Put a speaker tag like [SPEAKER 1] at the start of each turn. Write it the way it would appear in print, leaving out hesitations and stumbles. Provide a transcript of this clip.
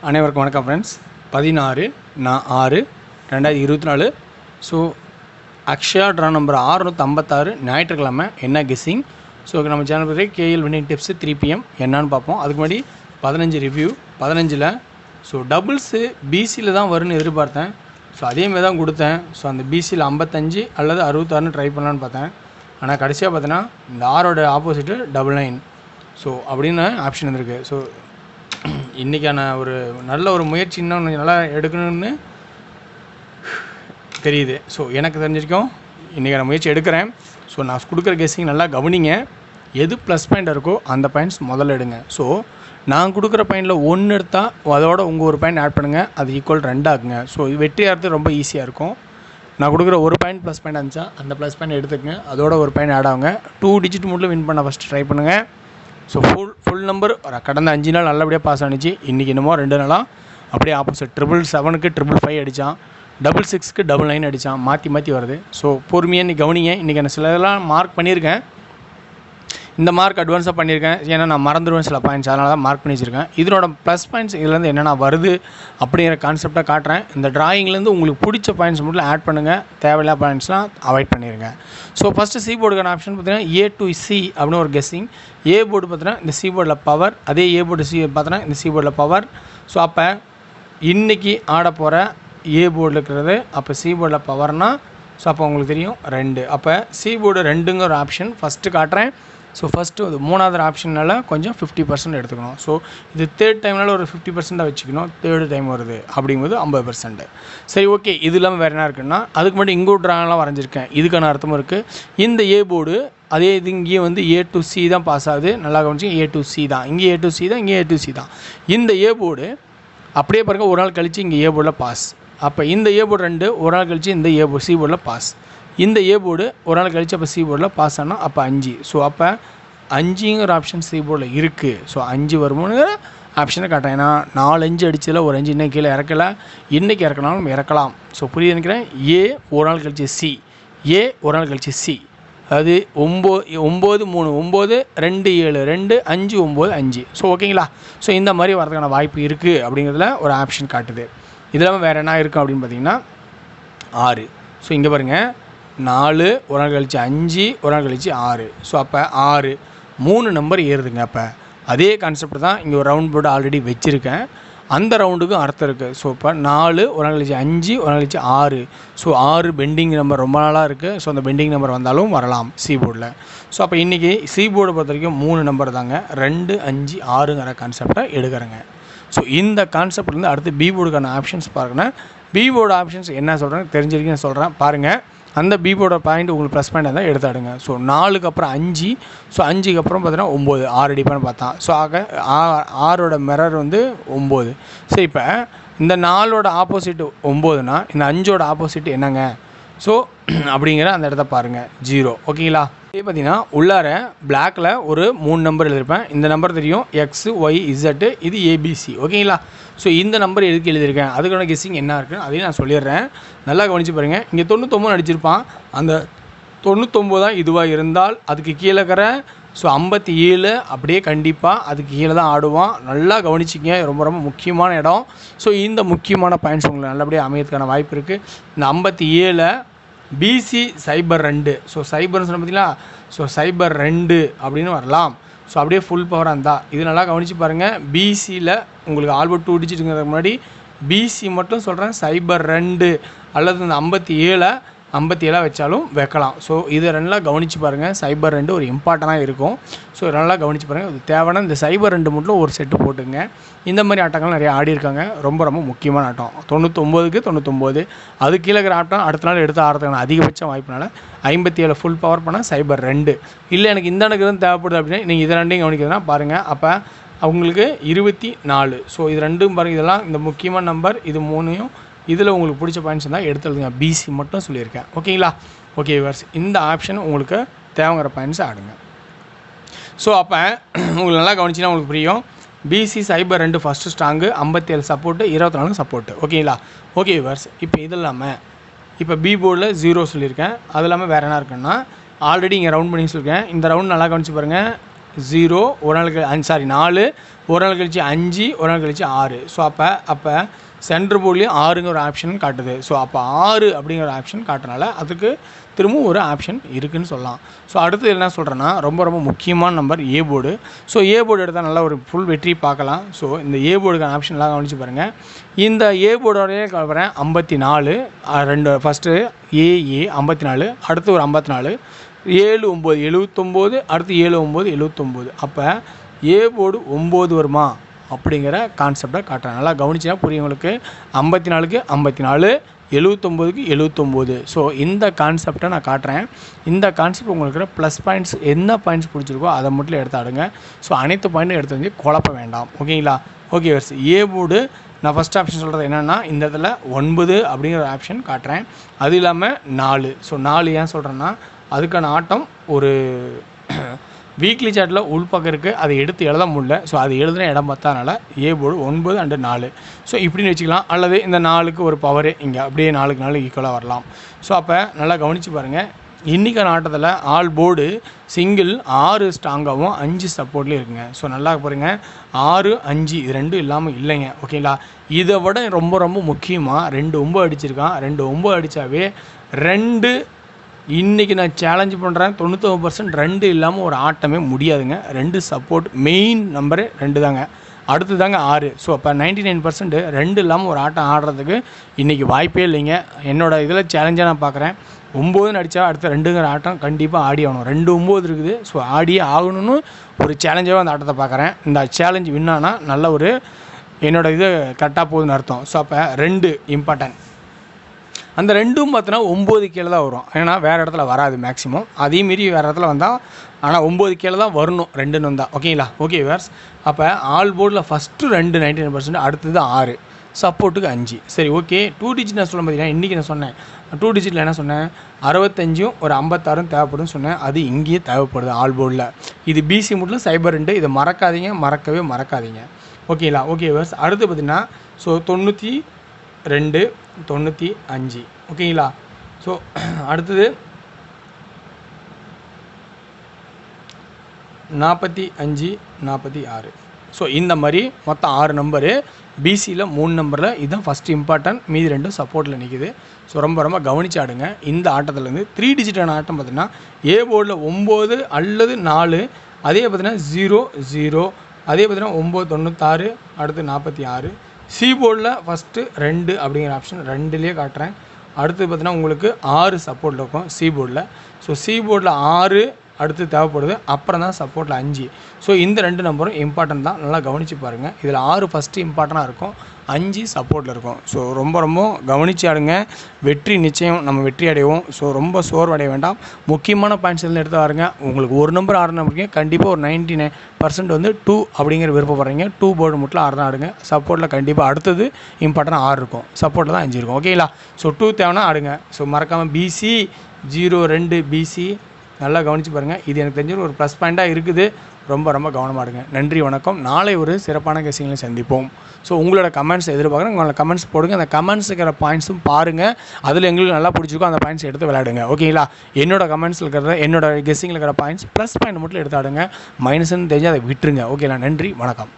[SPEAKER 1] அனைவருக்கும் வணக்கம் friends. 16/6/2024. So Akshaya draw number 656 ஞாயிற்றுக்கிழமை என்ன கெஸ்ஸிங். ஸோ நம்ம சேனல் பற்றி கேஎல் வின்னிங் டிப்ஸு 3 PM என்னான்னு பார்ப்போம். அதுக்கு முன்னாடி 15 ரிவ்யூ. 15ல் ஸோ டபுள்ஸு பிசியில் தான் வரும்னு எதிர்பார்த்தேன். ஸோ அதேமாதிரி தான் கொடுத்தேன். ஸோ அந்த பிசியில் 55 அல்லது 66 ட்ரை பண்ணலான்னு பார்த்தேன். ஆனால் கடைசியாக பார்த்தீங்கன்னா இந்த ஆரோட ஆப்போசிட்டு 99. ஸோ அப்படின்னு ஆப்ஷன் வந்திருக்கு. ஸோ இன்றைக்கான ஒரு நல்ல ஒரு முயற்சி இன்னும் நல்லா எடுக்கணும்னு தெரியுது. ஸோ எனக்கு தெரிஞ்சிருக்கோம் இன்றைக்கான முயற்சி எடுக்கிறேன். ஸோ நான் கொடுக்குற கெஸ்ஸிங் நல்லா கவனிங்க. எது ப்ளஸ் பாயிண்ட் இருக்கோ அந்த பாயிண்ட்ஸ் முதல்ல எடுங்க. ஸோ நான் கொடுக்குற பாயிண்டில் 1 எடுத்தால் அதோட உங்கள் ஒரு பாயிண்ட் ஆட் பண்ணுங்கள், அது ஈக்குவல் 2 ஆகுங்க. ஸோ வெற்றி ஆகிறது ரொம்ப ஈஸியாக இருக்கும். நான் கொடுக்குற ஒரு பாயிண்ட் ப்ளஸ் பாயிண்ட் இருந்துச்சா அந்த ப்ளஸ் பாயிண்ட் எடுத்துக்கங்க, அதோட ஒரு பாயிண்ட் ஆட் ஆகுங்க. 2 டிஜிட் மட்டும் வின் பண்ண ஃபஸ்ட்டு ட்ரை பண்ணுங்கள். ஸோ ஃபுல் நம்பர் கடந்த 5 நாள் நல்லபடியாக பாஸ் ஆனிச்சு. இன்றைக்கி என்னமோ 2 நாளாக அப்படியே ஆப்போசிட் 777க்கு 555 அடித்தான், 66க்கு 99 அடித்தான், மாற்றி வருது. ஸோ பொறுமையாக நீ கவனிங்க. இன்றைக்கி நான் சிலதெல்லாம் மார்க் பண்ணியிருக்கேன். இந்த மார்க் அட்வான்ஸாக பண்ணியிருக்கேன், ஏன்னா நான் மறந்துடுவேன் சில பாயிண்ட்ஸ், அதனால தான் மார்க் பண்ணி வச்சுருக்கேன். இதனோட ப்ளஸ் பாயிண்ட்ஸ் இதுலேருந்து என்னென்ன வருது அப்படிங்கிற கான்செப்டாக காட்டுறேன். இந்த ட்ராயிங்லேருந்து உங்களுக்கு பிடிச்ச பாயிண்ட்ஸ் மட்டும் ஆட் பண்ணுங்கள், தேவையில்லாத பாயிண்ட்ஸ்லாம் அவாய்ட் பண்ணிடுங்க. ஸோ ஃபஸ்ட்டு சி போர்டுக்கான ஆப்ஷன் பார்த்தீங்கன்னா A to C அப்படின்னு ஒரு கெஸ்ஸிங். ஏ போர்டு பார்த்தீங்கன்னா இந்த சி போர்டில் பவர், அதே ஏ போர்டு சி பார்த்தீங்கன்னா இந்த சி போர்டில் பவர். ஸோ அப்போ இன்றைக்கி ஆட போகிற ஏ போர்டில் இருக்கிறது, அப்போ சி போர்டில் பவர்னால் ஸோ அப்போ உங்களுக்கு தெரியும் 2. அப்போ சி போர்டு 2ங்கிற ஒரு ஆப்ஷன் ஃபஸ்ட்டு காட்டுறேன். ஸோ ஃபஸ்ட்டு அது 3வது ஆப்ஷனால் கொஞ்சம் 50% எடுத்துக்கணும். ஸோ இது 3rd டைம்னால ஒரு 50% வச்சுக்கணும். 3rd டைம் வருது அப்படிங்கும்போது 50%. சரி, ஓகே. இது இல்லாமல் வேறு என்ன இருக்குன்னா அதுக்கு மட்டும் இங்கே ட்ராலாம் வரைஞ்சிருக்கேன், இதுக்கான அர்த்தமும் இருக்குது. இந்த ஏ போர்டு அதே இது இங்கேயே வந்து A to C தான் பாஸ் ஆகுது. நல்லா கவனிச்சு, A to C தான், இங்கே A to C தான், இங்கே A to C தான். இந்த ஏ போர்டு அப்படியே பாருங்கள், ஒரு நாள் கழித்து இங்கே ஏ போர்டில் பாஸ். அப்போ இந்த ஏ போர்டு 2, ஒரு நாள் கழித்து இந்த சி போர்டில் பாஸ். இந்த ஏ போர்டு ஒரு நாள் கழித்து அப்போ சி போர்டில் பாஸ் ஆனால் அப்போ 5. ஸோ அப்போ 5ங்கிற ஆப்ஷன் சி போர்டில் இருக்குது. ஸோ 5 வருமானங்கிற ஆப்ஷனை காட்டுறேன். ஏன்னா 4 5 அடிச்சதில் ஒரு 5 இன்னும் கீழே இறக்கலை, இன்றைக்கி இறக்கினாலும் இறக்கலாம். ஸோ புரியுது நினைக்கிறேன். ஏ ஒரு நாள் கழிச்சு சி, ஏ ஒரு நாள் கழிச்சு சி, அதாவது 9 3 9 2 7 2 5 9 5. ஸோ ஓகேங்களா. ஸோ இந்த மாதிரி வரதுக்கான வாய்ப்பு இருக்குது அப்படிங்கிறதுல ஒரு ஆப்ஷன் காட்டுது. இது இல்லாமல் வேறு என்ன இருக்குது அப்படின்னு பார்த்தீங்கன்னா 6. ஸோ இங்கே பாருங்கள், 4 ஒரு நாள் கழிச்சு 5 ஒரு நாள் கழிச்சு 6. ஸோ அப்போ 6 3 நம்பர் ஏறுதுங்க. அப்போ அதே கான்செப்ட் தான் இங்கே ஒரு ரவுண்ட் போர்டு ஆல்ரெடி வச்சுருக்கேன். அந்த ரவுண்டுக்கும் அர்த்தம் இருக்குது. ஸோ இப்போ 4 ஒரு நாள் கழிச்சு 5 ஒரு நாள் கழிச்சு 6. ஸோ 6 பெண்டிங் நம்பர் ரொம்ப நாளாக இருக்குது. ஸோ அந்த பெண்டிங் நம்பர் வந்தாலும் வரலாம் சி போர்டில். ஸோ அப்போ இன்றைக்கி சி போர்டை பொறுத்த வரைக்கும் 3 நம்பர் தாங்க, 2 5 6ங்கிற கான்செப்டை எடுக்கிறேங்க. ஸோ இந்த கான்செப்ட்லேருந்து அடுத்து பி போர்டுக்கான ஆப்ஷன்ஸ் பாருங்கன்னா, பி போர்டு ஆப்ஷன்ஸ் என்ன சொல்கிறேன்னு தெரிஞ்சிருக்கேன்னு சொல்கிறேன் பாருங்கள். அந்த பி போர்டோட பாயிண்ட் உங்களுக்கு ப்ளஸ் பாயிண்ட் இருந்தால் எடுத்தாடுங்க. ஸோ 4க்கு அப்புறம் 5. ஸோ 5க்கு அப்புறம் பார்த்தீங்கன்னா 9, 6 அடிப்பான்னு பார்த்தா. ஸோ ஆக 6ஓட மிரர் வந்து 9. ஸோ இப்போ இந்த 4ஓட ஆப்போசிட் 9னா இந்த 5ஓட ஆப்போசிட் என்னங்க? ஸோ அப்படிங்கிற அந்த இடத்த பாருங்கள், 0. ஓகேங்களா. இதே பார்த்தீங்கன்னா உள்ளார பிளாக்கில் ஒரு 3 நம்பர் எழுதியிருப்பேன். இந்த நம்பர் தெரியும், X Y Z, இது ABC. ஓகேங்களா. ஸோ இந்த நம்பர் எதுக்கு எழுதியிருக்கேன், அதுக்கான கெஸ்ஸிங் என்ன இருக்குன்னு அதையும் நான் சொல்லிடுறேன். நல்லா கவனித்து பாருங்கள். இங்கே 99 அடிச்சிருப்பான். அந்த 99 தான் இதுவாக இருந்தால் அதுக்கு கீழே இருக்கிற ஸோ 57 அப்படியே கண்டிப்பாக அதுக்கு கீழே தான் ஆடுவான். நல்லா கவனிச்சிங்க, ரொம்ப ரொம்ப முக்கியமான இடம். ஸோ இந்த முக்கியமான பாயிண்ட்ஸ் உங்களுக்கு நல்லபடியாக அமையறதுக்கான வாய்ப்பு இருக்குது. இந்த 57 BC 02. ஸோ சைபர்னு சொன்ன பார்த்தீங்களா. ஸோ 02 அப்படின்னு வரலாம். ஸோ அப்படியே ஃபுல் பவராக இருந்தால் இது நல்லா கவனித்து பாருங்கள். BCயில் உங்களுக்கு ஆல்போர்ட் 2 டிஜிட்டுங்கிறதுக்கு முன்னாடி BC மட்டும் சொல்கிறேன், 02 அல்லது இந்த 57 வச்சாலும் வைக்கலாம். ஸோ இதை நல்லா கவனித்து பாருங்கள். 02 ஒரு இம்பார்ட்டண்ட்டாக இருக்கும். ஸோ நல்லா கவனித்து பாருங்கள். இது தேவையான இந்த 02 மட்டும் ஒரு செட்டு போட்டுங்க. இந்த மாதிரி ஆட்டங்கள் நிறைய ஆடி இருக்காங்க. ரொம்ப ரொம்ப முக்கியமான ஆட்டம். 99க்கு 99 அது கீழே இருக்கிற ஆட்டம் அடுத்த நாள் எடுத்து ஆடுறதுக்கான அதிகபட்ச வாய்ப்புனால 57 ஃபுல் பவர் பண்ணால் 02. இல்லை எனக்கு இந்த எனக்கு தான் தேவைப்படுது அப்படின்னா நீங்கள் இதை 2யும் கவனிக்கிறதுனா பாருங்கள். அப்போ அவங்களுக்கு 24. ஸோ இது 2ம் பாருங்கள். இதெல்லாம் இந்த முக்கியமான நம்பர், இது 3யும் இதில் உங்களுக்கு பிடிச்ச பாயிண்ட்ஸ் இருந்தால் எடுத்து எழுதுங்க. BC மட்டும் சொல்லியிருக்கேன். ஓகேங்களா. ஓகே வியூவர்ஸ், இந்த ஆப்ஷன் உங்களுக்கு தேவைங்கிற பாயிண்ட்ஸ் ஆடுங்க. ஸோ அப்போ உங்களுக்கு நல்லா கவனிச்சின்னா உங்களுக்கு புரியும். BC 02 first strong, 57 support, 24 support. ஓகேங்களா. ஓகே வியூவர்ஸ், இப்போ இது இல்லாமல் இப்போ பி போர்டில் 0 சொல்லியிருக்கேன். அது இல்லாமல் வேறு என்ன இருக்குன்னா ஆல்ரெடி இங்கே ரவுண்ட் பண்ணி சொல்லியிருக்கேன். இந்த ரவுண்ட் நல்லா கவனிச்சு பாருங்கள். 0, ஒரு நாள் கழிச்சு 4, ஒரு நாள் கழிச்சு 5, ஒரு நாள் கழிச்சு 6. ஸோ அப்போ சென்டர் போர்ட்லேயும் 6ங்கிற ஒரு ஆப்ஷன் காட்டுது. ஸோ அப்போ 6 அப்படிங்கிற ஆப்ஷன் காட்டுறனால அதுக்கு திரும்பவும் ஒரு ஆப்ஷன் இருக்குதுன்னு சொல்லலாம். ஸோ அடுத்து என்ன சொல்கிறேன்னா, ரொம்ப ரொம்ப முக்கியமான number A board. So A board எடுத்தால் நல்லா ஒரு ஃபுல் வெற்றி பார்க்கலாம். ஸோ இந்த ஏ போர்டுக்கான ஆப்ஷன்லாம் கவனித்து பாருங்கள். இந்த ஏ போர்டோடையே கவனிக்கிறேன் 54, 2 ஃபஸ்ட்டு ஏஏ 54, அடுத்து ஒரு 54, 7 9 79, அடுத்து 7 9 79. அப்போ ஏ போர்டு 9 வருமா அப்படிங்கிற கான்செப்டை காட்டுறேன். நல்லா கவனிச்சா புரியும் உங்களுக்கு. 54க்கு 54, 79க்கு 79. ஸோ இந்த கான்செப்டை நான் காட்டுறேன். இந்த கான்செப்ட் உங்களுக்கு ப்ளஸ் பாயிண்ட்ஸ் என்ன பாயிண்ட்ஸ் பிடிச்சிருக்கோ அதை மட்டும் எடுத்து ஆடுங்க. ஸோ அனைத்து பாயிண்ட்டும் எடுத்து வந்து குழப்ப வேண்டாம். ஓகேங்களா? ஓகே வர்ஸ். ஏ போர்டு நான் ஃபஸ்ட் ஆப்ஷன் சொல்கிறது என்னென்னா, இந்த இடத்துல 9 அப்படிங்கிற ஒரு ஆப்ஷன் காட்டுறேன். அது இல்லாமல் 4. ஸோ 4 ஏன் சொல்கிறேன்னா, அதுக்கான ஆட்டம் ஒரு வீக்லி சார்ட்டில் உள்பக்கம் இருக்குது, அதை எடுத்து எழுத முடியல. ஸோ அது எழுதுன இடம் பார்த்தனால ஏ போர்டு 9 and 4. ஸோ இப்படின்னு வச்சுக்கலாம். அல்லது இந்த 4க்கு ஒரு பவரு இங்கே அப்படியே 4க்கு 4 ஈக்குவலாக வரலாம். ஸோ அப்போ நல்லா கவனித்து பாருங்கள். இன்றைக்கான ஆட்டத்தில் ஆல் போர்டு சிங்கிள் 6 ஸ்ட்ராங்காகவும் 5 சப்போர்ட்லேயும் இருக்குங்க. ஸோ நல்லா பாருங்கள், 6 5 இது ரெண்டும் இல்லாமல் இல்லைங்க. ஓகேங்களா? இதை விட ரொம்ப ரொம்ப முக்கியமாக 2 9 அடிச்சிருக்கான். 2 9 அடித்தாவே 2 இன்றைக்கி நான் சேலஞ்ச் பண்ணுறேன். 99% 2 இல்லாமல் ஒரு ஆட்டமே முடியாதுங்க. 2 சப்போர்ட் மெயின் நம்பரு 2 தாங்க. அடுத்து தாங்க 6. ஸோ அப்போ 99% 2 இல்லாமல் ஒரு ஆட்டம் ஆடுறதுக்கு இன்றைக்கி வாய்ப்பே இல்லைங்க. என்னோடய இதில் சேலஞ்சாக நான் பார்க்குறேன். 9 அடித்தா அடுத்த 2ங்கிற ஆட்டம் கண்டிப்பாக ஆடி ஆகணும். 2 9 இருக்குது. ஸோ ஆடியே ஆகணும்னு ஒரு சேலஞ்சாகவே அந்த ஆட்டத்தை பார்க்குறேன். இந்த சேலஞ்ச் வின்னானா நல்ல ஒரு என்னோடய இது கரெக்டாக போகுதுன்னு அர்த்தம். ஸோ அப்போ 2 இம்பார்ட்டன்ட். அந்த 2ம் பார்த்தோன்னா 9 கீழே தான் வரும். ஏன்னா வேறு இடத்துல வராது மேக்ஸிமம். அதே மீறி வேறு இடத்துல வந்தால் ஆனால் 9 கீழே தான் வரணும் 2ன்னு வந்தால். ஓகேங்களா? ஓகே வேர்ஸ். அப்போ ஆல் போர்டில் ஃபஸ்ட்டு 2 99%, அடுத்தது 6, சப்போர்ட்டுக்கு 5. சரி ஓகே. 2 டிஜிட் நான் சொல்ல பார்த்தீங்கன்னா இன்றைக்கி நான் சொன்னேன் 2 டிஜிட்டில் என்ன சொன்னேன், 65 ஒரு 56 தேவைப்படும்னு சொன்னேன். அது இங்கேயே தேவைப்படுது ஆல் போர்டில். இது பிசி மூட்டில் சைபர் 2. இதை மறக்காதீங்க, மறக்கவே மறக்காதீங்க. ஓகேங்களா? ஓகே வேர்ஸ். அடுத்து பார்த்தீங்கன்னா ஸோ 92 95. ஓகேங்களா? ஸோ அடுத்தது 45 46. ஸோ இந்த மாதிரி மொத்தம் 6 நம்பரு. பிசியில் 3 நம்பரில் இதுதான் ஃபஸ்ட்டு இம்பார்ட்டன்ட். மீதி 2 சப்போர்ட்டில் நிற்கிது. ஸோ ரொம்ப ரொம்ப கவனிச்சு ஆடுங்க. இந்த ஆட்டத்துலேருந்து 3 டிஜிட்டான ஆட்டம் பார்த்தீங்கன்னா ஏ போர்டில் 9 அல்லது 4, அதே பார்த்தீங்கன்னா 0 0, அதே பார்த்தீங்கன்னா 9 96, அடுத்து 46. சி போர்டில் ஃபஸ்ட்டு 2 அப்படிங்கிற ஆப்ஷன் 2லேயே காட்டுறேன். அடுத்து பார்த்தீங்கன்னா உங்களுக்கு 6 சப்போர்ட்டில் இருக்கும் சி போர்டில். ஸோ சி போர்டில் 6 அடுத்து தேவைப்படுது, அப்புறம் தான் சப்போர்ட்டில் 5. ஸோ இந்த 2 நம்பரும் இம்பார்ட்டன்ட் தான். நல்லா கவனித்து பாருங்கள். இதில் 6 ஃபஸ்ட்டு இம்பார்ட்டண்ட்டாக இருக்கும், 5 சப்போர்ட்டில் இருக்கும். ஸோ ரொம்ப ரொம்ப கவனித்து ஆடுங்க. வெற்றி நிச்சயம், நம்ம வெற்றி அடைவோம். ஸோ ரொம்ப சோர்வடைய வேண்டாம். முக்கியமான பாயிண்ட்ஸ் எல்லாம் எடுத்து பாருங்க. உங்களுக்கு ஒரு நம்பர் 6 நம்பருக்கு கண்டிப்பாக ஒரு 99% வந்து 2 அப்படிங்கிற விருப்பப்படுறீங்க. 2 போர்டு மட்டும் 6 தான் ஆடுங்க. சப்போர்ட்டில் கண்டிப்பாக அடுத்தது இம்பார்ட்டன்ட் 6 இருக்கும், சப்போர்ட்டில் தான் 5 இருக்கும். ஓகேங்களா? ஸோ 2 தேவைன்னா ஆடுங்க. ஸோ மறக்காமல் பிசி 02 பிசி நல்லா கவனித்து பாருங்கள். இது எனக்கு தெரிஞ்ச ஒரு ப்ளஸ் பாயிண்ட்டாக இருக்குது. ரொம்ப ரொம்ப கவனமாடுங்க. நன்றி, வணக்கம். நாளை ஒரு சிறப்பான கெஸ்ஸிங்களை சந்திப்போம். ஸோ உங்களோட கமெண்ட்ஸ் எதிர்பார்க்குறேன். உங்களோட கமெண்ட்ஸ் போடுங்க. அந்த கமெண்ட்ஸ் இருக்கிற பாயிண்ட்ஸும் பாருங்கள். அதில் எங்களுக்கு நல்லா பிடிச்சிருக்கோ அந்த பாயிண்ட்ஸ் எடுத்து விளையாடுங்க. ஓகேங்களா? என்னோட கமெண்ட்ஸில் இருக்கிற என்னோட கெஸ்ஸிங்கில் இருக்கிற பாயிண்ட்ஸ் ப்ளஸ் பாயிண்ட் மட்டும் எடுத்து ஆடுங்க. மைனஸ்ன்னு தெரிஞ்சு அதை விட்டுருங்க. ஓகேங்களா? நன்றி, வணக்கம்.